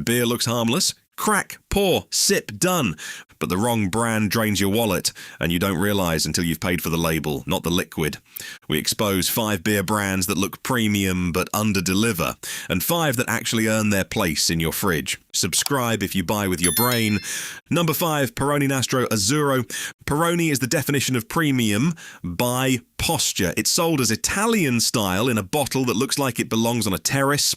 beer looks harmless. Crack, pour, sip, done. But the wrong brand drains your wallet, and you don't realise until you've paid for the label, not the liquid. We expose 5 beer brands that look premium but under-deliver, and 5 that actually earn their place in your fridge. Subscribe if you buy with your brain. Number 5, Peroni Nastro Azzurro. Peroni is the definition of premium by posture. It's sold as Italian style in a bottle that looks like it belongs on a terrace.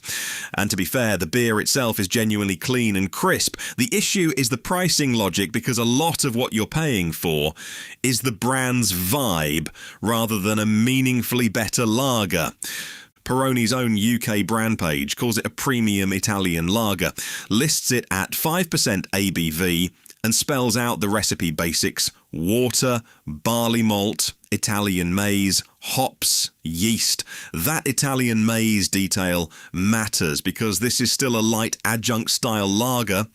And to be fair, the beer itself is genuinely clean and crisp. The issue is the pricing logic, because a lot of what you're paying for is the brand's vibe rather than a meaningfully better lager. Peroni's own UK brand page calls it a premium Italian lager, lists it at 5% ABV, and spells out the recipe basics: water, barley malt, Italian maize, hops, yeast. That Italian maize detail matters because this is still a light adjunct-style lager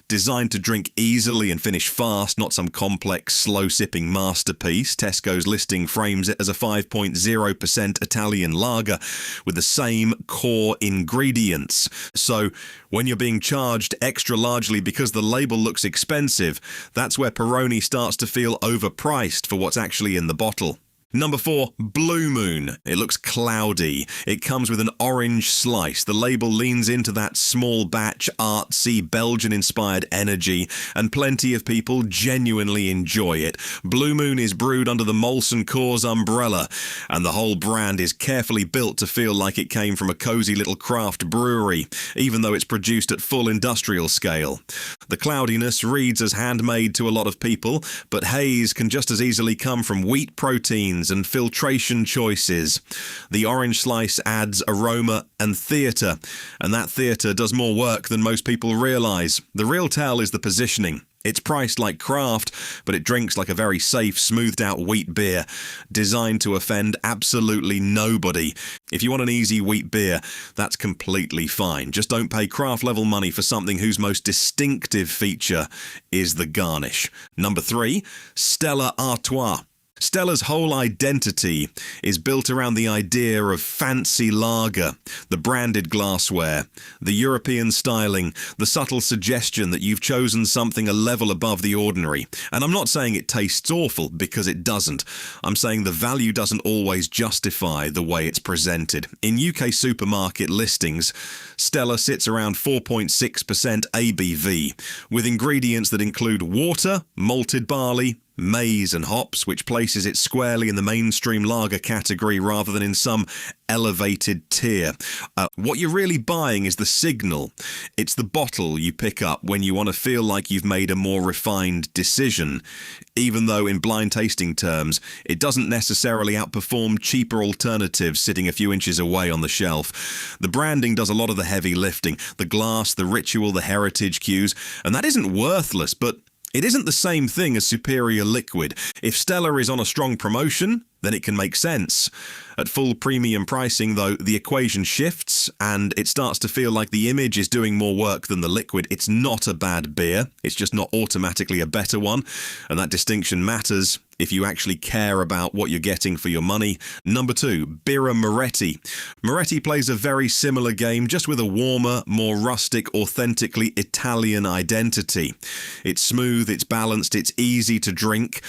designed to drink easily and finish fast, not some complex, slow-sipping masterpiece. Tesco's listing frames it as a 5.0% Italian lager with the same core ingredients. So when you're being charged extra largely because the label looks expensive, that's where Peroni starts to feel overpriced for what's actually in the bottle. Number 4, Blue Moon. It looks cloudy. It comes with an orange slice. The label leans into that small batch, artsy, Belgian-inspired energy, and plenty of people genuinely enjoy it. Blue Moon is brewed under the Molson Coors umbrella, and the whole brand is carefully built to feel like it came from a cozy little craft brewery, even though it's produced at full industrial scale. The cloudiness reads as handmade to a lot of people, but haze can just as easily come from wheat proteins and filtration choices. The orange slice adds aroma and theatre, and that theatre does more work than most people realise. The real tell is the positioning. It's priced like craft, but it drinks like a very safe, smoothed-out wheat beer, designed to offend absolutely nobody. If you want an easy wheat beer, that's completely fine. Just don't pay craft-level money for something whose most distinctive feature is the garnish. Number 3, Stella Artois. Stella's whole identity is built around the idea of fancy lager, the branded glassware, the European styling, the subtle suggestion that you've chosen something a level above the ordinary. And I'm not saying it tastes awful, because it doesn't. I'm saying the value doesn't always justify the way it's presented. In UK supermarket listings, Stella sits around 4.6% ABV, with ingredients that include water, malted barley, maize and hops, which places it squarely in the mainstream lager category rather than in some elevated tier. What you're really buying is the signal. It's the bottle you pick up when you want to feel like you've made a more refined decision, even though in blind tasting terms, it doesn't necessarily outperform cheaper alternatives sitting a few inches away on the shelf. The branding does a lot of the heavy lifting, the glass, the ritual, the heritage cues, and that isn't worthless, but it isn't the same thing as superior liquid. If Stella is on a strong promotion, then it can make sense. At full premium pricing, though, the equation shifts and it starts to feel like the image is doing more work than the liquid. It's not a bad beer. It's just not automatically a better one. And that distinction matters if you actually care about what you're getting for your money. Number 2, Birra Moretti. Moretti plays a very similar game, just with a warmer, more rustic, authentically Italian identity. It's smooth, it's balanced, it's easy to drink,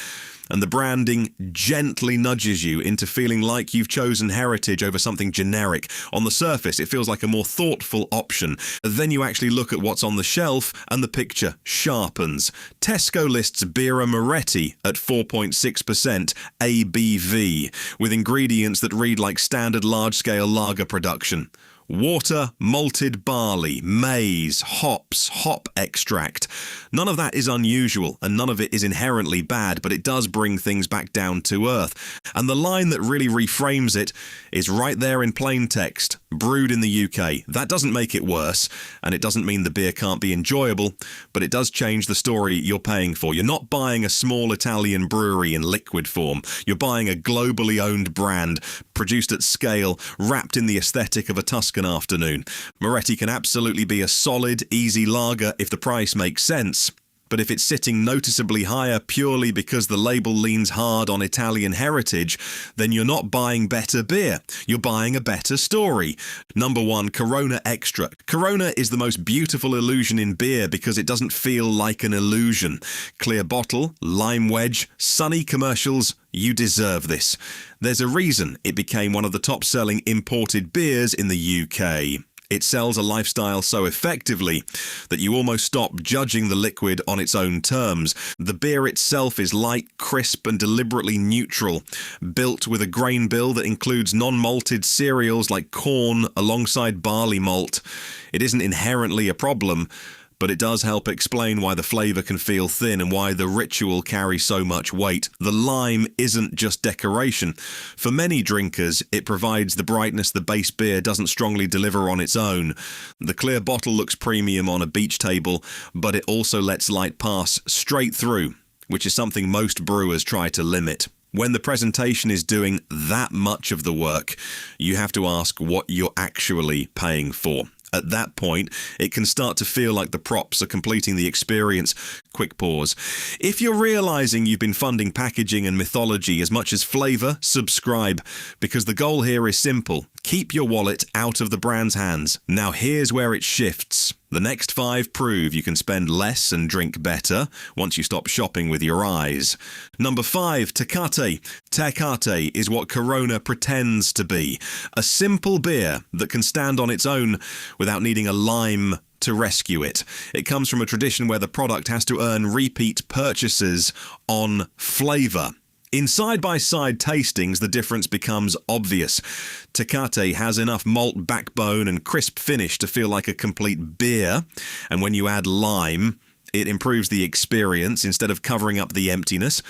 and the branding gently nudges you into feeling like you've chosen heritage over something generic. On the surface, it feels like a more thoughtful option. Then you actually look at what's on the shelf, and the picture sharpens. Tesco lists Birra Moretti at 4.6% ABV, with ingredients that read like standard large-scale lager production. Water, malted barley, maize, hops, hop extract. None of that is unusual, and none of it is inherently bad, but it does bring things back down to earth. And the line that really reframes it is right there in plain text: brewed in the UK. That doesn't make it worse, and it doesn't mean the beer can't be enjoyable, but it does change the story you're paying for. You're not buying a small Italian brewery in liquid form. You're buying a globally owned brand, produced at scale, wrapped in the aesthetic of a Tuscan afternoon. Moretti can absolutely be a solid, easy lager if the price makes sense, But if it's sitting noticeably higher purely because the label leans hard on Italian heritage, then you're not buying better beer. You're buying a better story. Number 1, Corona Extra. Corona is the most beautiful illusion in beer because it doesn't feel like an illusion. Clear bottle, lime wedge, sunny commercials. You deserve this. There's a reason it became one of the top-selling imported beers in the UK. It sells a lifestyle so effectively that you almost stop judging the liquid on its own terms. The beer itself is light, crisp and deliberately neutral, built with a grain bill that includes non-malted cereals like corn alongside barley malt. It isn't inherently a problem, but it does help explain why the flavour can feel thin and why the ritual carries so much weight. The lime isn't just decoration. For many drinkers, it provides the brightness the base beer doesn't strongly deliver on its own. The clear bottle looks premium on a beach table, but it also lets light pass straight through, which is something most brewers try to limit. When the presentation is doing that much of the work, you have to ask what you're actually paying for. At that point, it can start to feel like the props are completing the experience. Quick pause. If you're realizing you've been funding packaging and mythology as much as flavour, subscribe, because the goal here is simple. Keep your wallet out of the brand's hands. Now here's where it shifts. The next 5 prove you can spend less and drink better once you stop shopping with your eyes. Number 5, Tecate. Tecate is what Corona pretends to be. A simple beer that can stand on its own without needing a lime to rescue it. It comes from a tradition where the product has to earn repeat purchases on flavour. In side-by-side tastings, the difference becomes obvious. Tecate has enough malt backbone and crisp finish to feel like a complete beer, and when you add lime, it improves the experience instead of covering up the emptiness.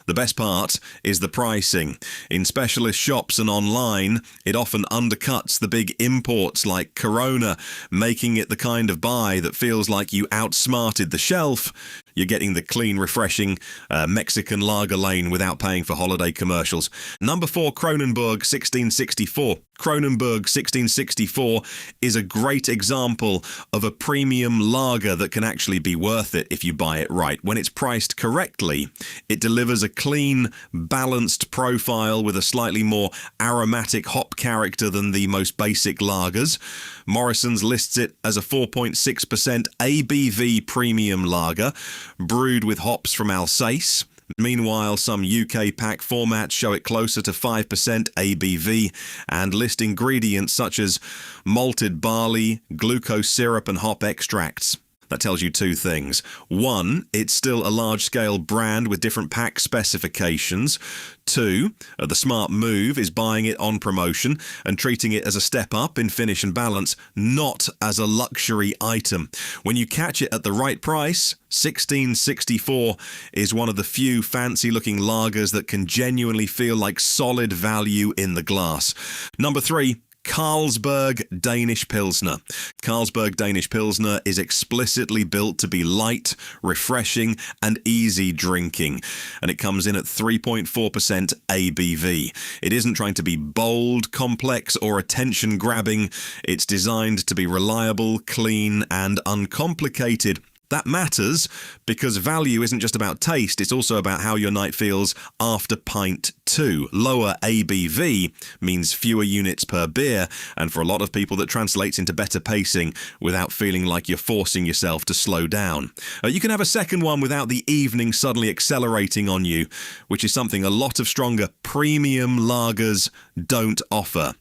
The best part is the pricing. In specialist shops and online, it often undercuts the big imports like Corona, making it the kind of buy that feels like you outsmarted the shelf. You're getting the clean, refreshing Mexican lager lane without paying for holiday commercials. Number 4, Kronenbourg 1664. Kronenbourg 1664 is a great example of a premium lager that can actually be worth it if you buy it right. When it's priced correctly, it delivers a clean, balanced profile with a slightly more aromatic hop character than the most basic lagers. Morrison's lists it as a 4.6% ABV premium lager, brewed with hops from Alsace. Meanwhile, some UK pack formats show it closer to 5% ABV and list ingredients such as malted barley, glucose syrup and hop extracts. That tells you 2 things. 1, it's still a large-scale brand with different pack specifications. 2, the smart move is buying it on promotion and treating it as a step up in finish and balance, not as a luxury item. When you catch it at the right price, 1664 is one of the few fancy-looking lagers that can genuinely feel like solid value in the glass. Number 3, Carlsberg Danish Pilsner. Carlsberg Danish Pilsner is explicitly built to be light, refreshing and easy drinking, and it comes in at 3.4% ABV. It isn't trying to be bold, complex or attention-grabbing. It's designed to be reliable, clean and uncomplicated. That matters because value isn't just about taste, it's also about how your night feels after pint 2. Lower ABV means fewer units per beer, and for a lot of people that translates into better pacing without feeling like you're forcing yourself to slow down. You can have a second one without the evening suddenly accelerating on you, which is something a lot of stronger premium lagers don't offer.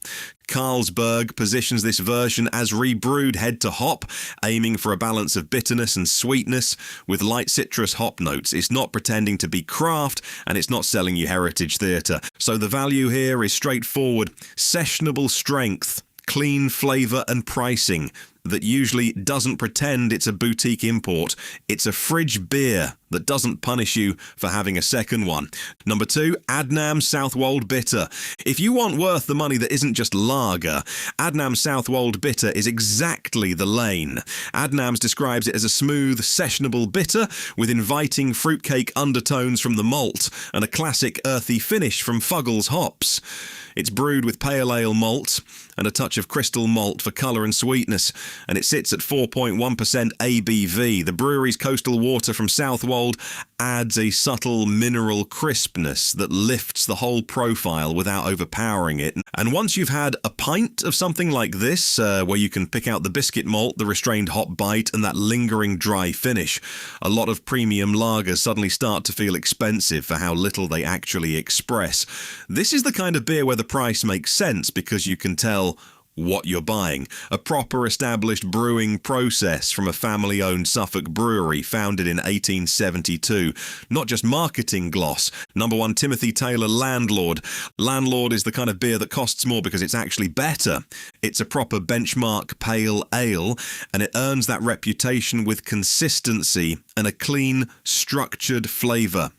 Carlsberg positions this version as rebrewed head to hop, aiming for a balance of bitterness and sweetness with light citrus hop notes. It's not pretending to be craft, and it's not selling you heritage theatre. So the value here is straightforward, sessionable strength, clean flavour and pricing that usually doesn't pretend it's a boutique import. It's a fridge beer that doesn't punish you for having a second one. Number 2, Adnams Southwold Bitter. If you want worth the money that isn't just lager, Adnams Southwold Bitter is exactly the lane. Adnams describes it as a smooth, sessionable bitter with inviting fruitcake undertones from the malt and a classic earthy finish from Fuggles hops. It's brewed with pale ale malt and a touch of crystal malt for colour and sweetness. and it sits at 4.1% ABV. The brewery's coastal water from Southwold adds a subtle mineral crispness that lifts the whole profile without overpowering it. And once you've had a pint of something like this, where you can pick out the biscuit malt, the restrained hop bite, and that lingering dry finish, a lot of premium lagers suddenly start to feel expensive for how little they actually express. This is the kind of beer where the price makes sense because you can tell what you're buying. A proper established brewing process from a family-owned Suffolk brewery founded in 1872. Not just marketing gloss. Number 1 Timothy Taylor Landlord. Landlord is the kind of beer that costs more because it's actually better. It's a proper benchmark pale ale, and it earns that reputation with consistency and a clean, structured flavour.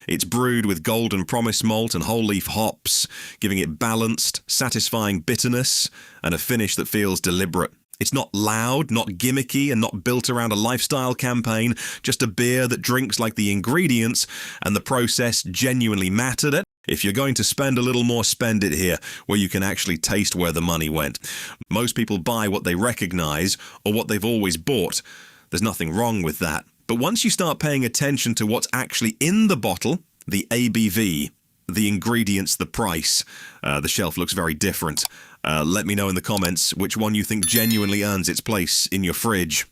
It's brewed with golden promise malt and whole leaf hops, giving it balanced, satisfying bitterness and a finish that feels deliberate. It's not loud, not gimmicky, and not built around a lifestyle campaign, just a beer that drinks like the ingredients and the process genuinely mattered. If you're going to spend a little more, spend it here, where you can actually taste where the money went. Most people buy what they recognize or what they've always bought. There's nothing wrong with that. But once you start paying attention to what's actually in the bottle, the ABV, the ingredients, the price, the shelf looks very different. Let me know in the comments which one you think genuinely earns its place in your fridge.